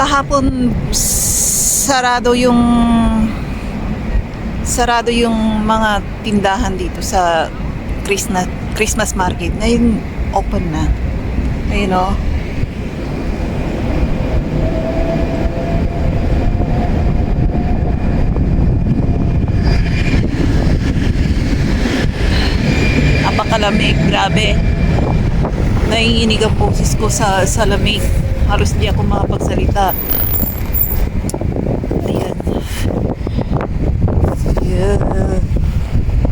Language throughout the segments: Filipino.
Kahapon sarado yung mga tindahan dito sa Christmas market. Ngayon open na. Ayun o. Apakalamig, grabe. Naiinig ang boses ko sa lamig. Halos di ako makapagsalita. Ayan. Yeah.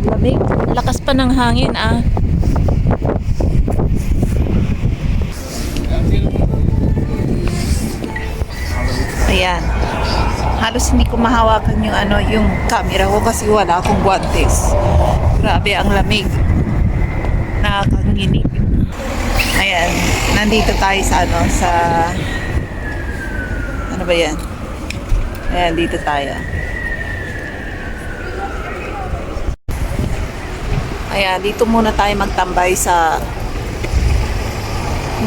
Lamig. Lakas pa ng hangin ah. Ayan. Halos hindi ko mahawakan yung camera ko kasi wala akong guantes. Grabe ang lamig. Nakakanginig. Ayan, nandito tayo sa ano ba yan? Ayan, dito tayo. Ayan, dito muna tayo magtambay sa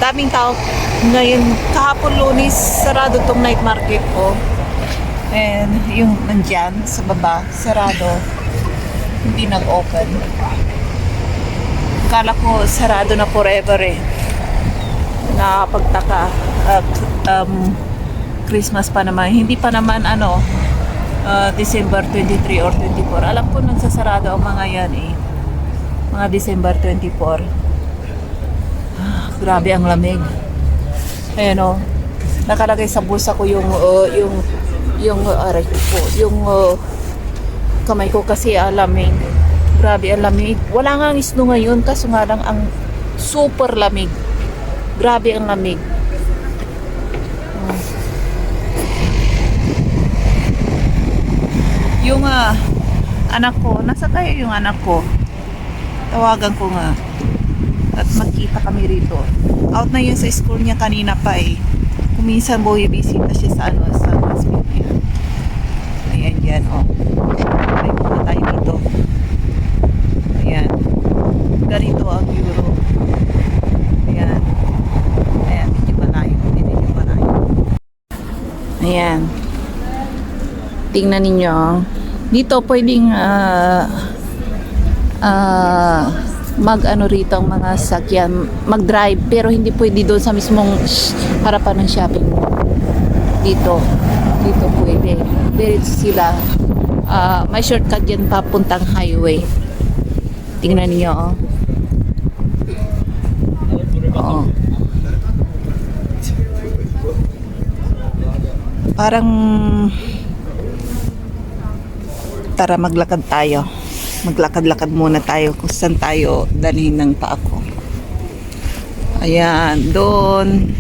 daming tao ngayon. Kahapon Lunes, sarado tong night market ko. And yung nandyan sa baba, sarado. Hindi nag-open. Kala ko sarado na forever eh. Nakapagtaka. Christmas pa naman. Hindi pa naman December 23 or 24. Alam ko nagsasarado ang mga yan eh. Mga December 24. Grabe ang lamig. Ayan o. Nakalagay sa bulsa ko yung aray ko. Yung kamay ko kasi lamig. Grabe ang lamig. Wala nga ang snow ngayon kaso nga lang ang super lamig. Grabe ang lamig. Yung anak ko, nasa tayo yung anak ko. Tawagan ko nga. At magkita kami rito. Out na yun sa school niya kanina pa eh. Kuminsan bisita siya sa hospital niya. Ayan yan oh. Ay muna tayo dito. Ayan. Ganito ang euro. Ayan. Ayan, medyo malayo. Ayan. Tingnan ninyo. Dito pwedeng rito ang mga sakyan, mag-drive, pero hindi pwede doon sa mismong harapan ng shopping mall. Dito pwede. Diretso sila. May shortcut yan papuntang highway. Tingnan niyo oh. Oo. Parang tara maglakad tayo. Maglakad-lakad muna tayo kung saan tayo dalhin ng paa ko. Ayan, doon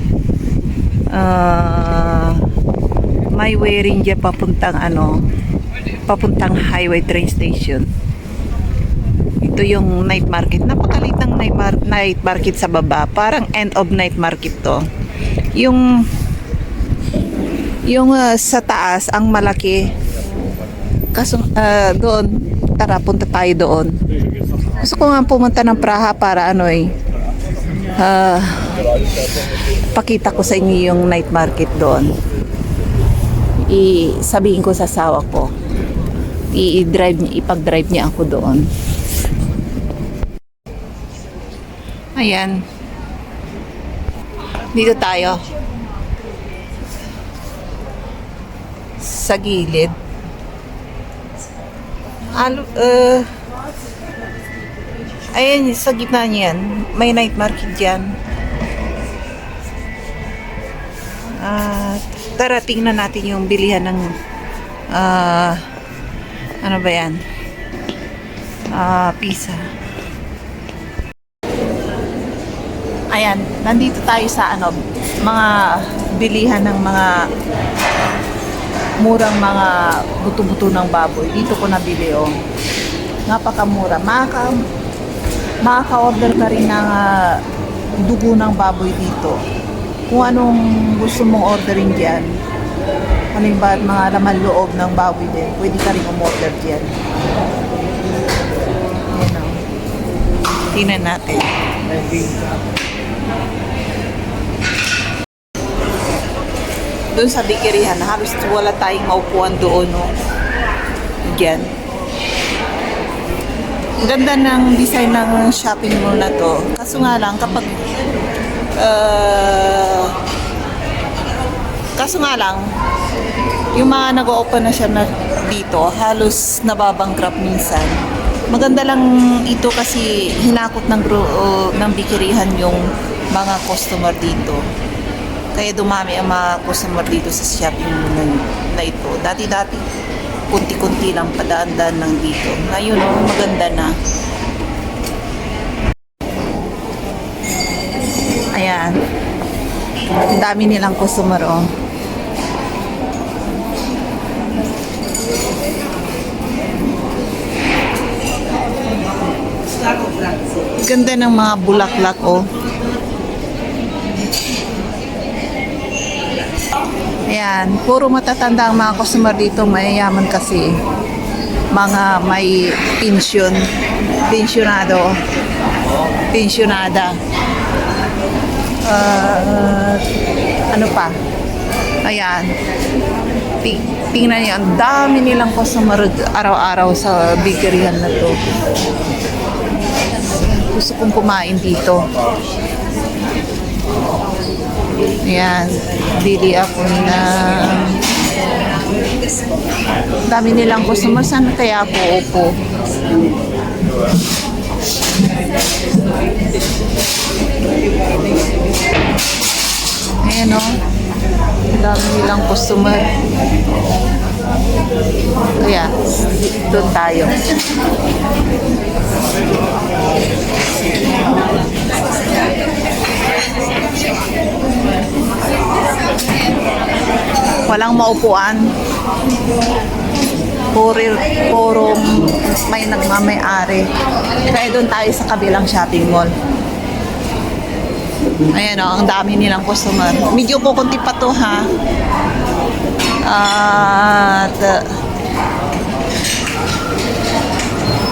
may way rin dyan papuntang highway train station. Ito yung night market. Napakalit ng night market sa baba. Parang end of night market to. Yung sa taas ang malaki. Kaso doon tara, punta tayo doon. Gusto ko nga pumunta ng Praha para pakita ko sa inyo yung night market doon. Sabihin ko sa asawa ko. Ipag-drive niya ako doon. Ayan. Dito tayo. Sa gilid. Ayan, sa gitna niyan may night market dyan. Tara, tingnan natin yung bilihan ng ano ba yan, pizza. Ayan, nandito tayo sa mga bilihan ng mga murang mga buto-buto ng baboy. Dito ko nabili oh. Napakamura. Makaka-order ka rin ng dugo ng baboy dito. Kung anong gusto mong orderin dyan. Halimbawa mga laman loob ng baboy din. Pwede ka rin umorder dyan. Ayan o. Tingnan natin. doon sa bikerihan, halos wala tayong maupuan doon, no? Diyan. Ang ganda ng design ng shopping mall na to. Kaso nga lang, kaso nga lang, yung mga nag-open na siya na dito, halos nababangkrap minsan. Maganda lang ito kasi hinakot ng bikerihan yung mga customer dito. Kaya dumami ang mga customer dito sa shopping mall na ito. Dati-dati, kunti-kunti lang padaan-daan lang dito. Ngayon, maganda na. Ayan. Ang dami nilang customer, oh. Ganda ng mga bulaklak, oh. Ayan, puro matatanda ang mga customer dito, mayayaman kasi. Mga may pensyonada. Ano pa? Ayan. Tingnan niyo, ang dami nilang customer araw-araw sa bikerihan na to. Gusto kong kumain dito. Ayan, bili ako na dami nilang customer. Saan kaya ako upo? Ayan, o. Dami nilang customer. Kaya, doon tayo. Walang maupuan. Puro may nagmamay-ari. Kaya doon tayo sa kabilang shopping mall. Ayan, o, ang dami nilang customer. Medyo kukunti pa to, ha. At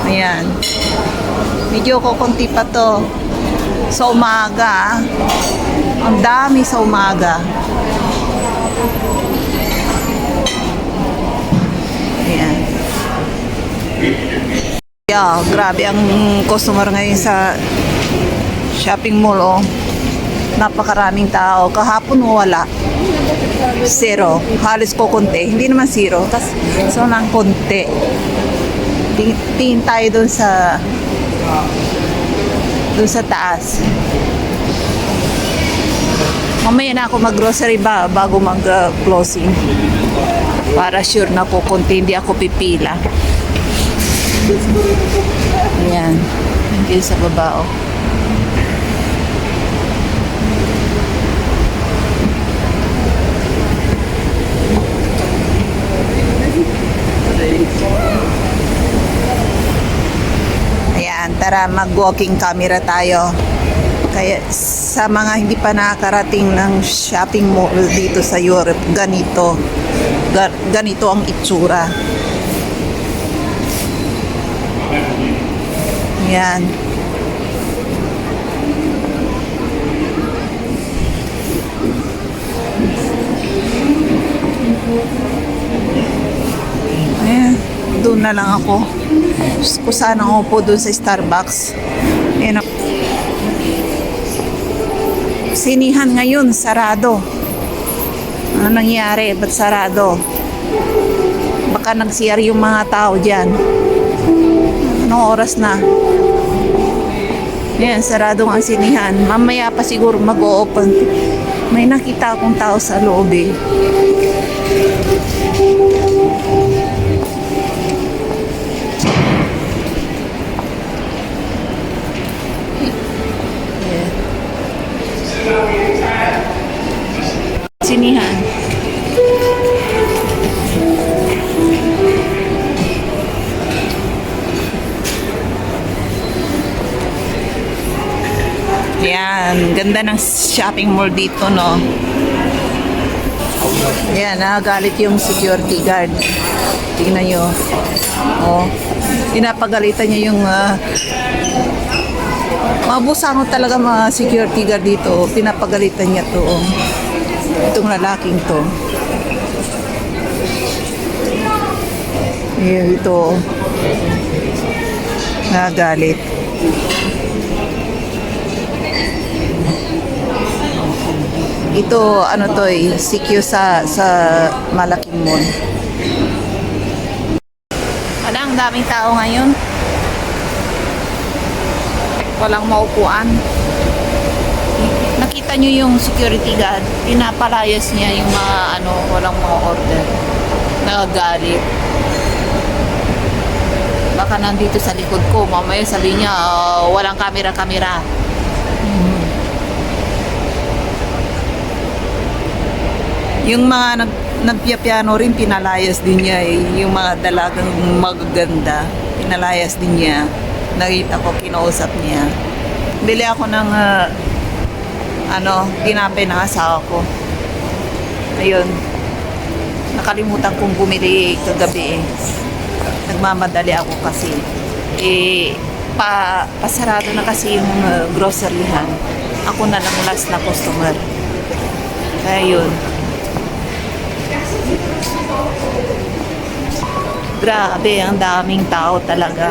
ayan. Medyo kukunti pa to. Sa umaga. Ang dami sa umaga. Ayan. Yeah, grabe ang customer ngayon sa shopping mall, oh. Napakaraming tao. Kahapon wala. Zero. Halos ko konti. Hindi naman zero. So nang konti. Tingin tayo doon sa taas. Mamaya na ako mag-grocery bago mag-closing. Para sure na po konti, hindi ako pipila. Ayan. Hanggang sa baba, oh. Ayan, tara mag-walking camera tayo. Kaya sa mga hindi pa nakakarating ng shopping mall dito sa Europe, ganito ang itsura. Ayan. Ayan, doon na lang ako. Kung saan ako po doon sa Starbucks. Ayan. Sinihan ngayon, sarado. Ano nangyari? Ba't sarado? Baka nag-CR yung mga tao dyan. Anong oras na? Ayan, sarado ang sinihan. Mamaya pa siguro mag-o-open. May nakita akong tao sa loob, eh. Sinihan. Ayan, ganda ng shopping mall dito, no? Ayan, nagagalit yung security guard. Tingnan nyo. Oh, pinapagalitan niya yung mabusangot talaga mga security guard dito. Pinapagalitan niya to. Oh. Itong lalaking to. Ito. Nagalit. Ito, ano to eh, CQ sa malaking mall. Ang daming tao ngayon. Walang maupuan. Nakita nyo yung security guard, pinapalayas niya yung mga walang mga order. Nagagalit. Baka nandito sa likod ko, mamaya sabi niya, walang kamera-kamera. Yung mga nagpiapiano rin, pinalayas din niya eh. Yung mga dalagang magaganda, pinalayas din niya. Nakita ko, kinausap niya. Bili ako ng tinapay ng asawa ko. Ayun. Nakalimutan kong bumili kagabi eh. Nagmamadali ako kasi. Pasarado na kasi yung groceryhan. Ako na lang last na customer. Kaya yun. Grabe, ang daming tao talaga.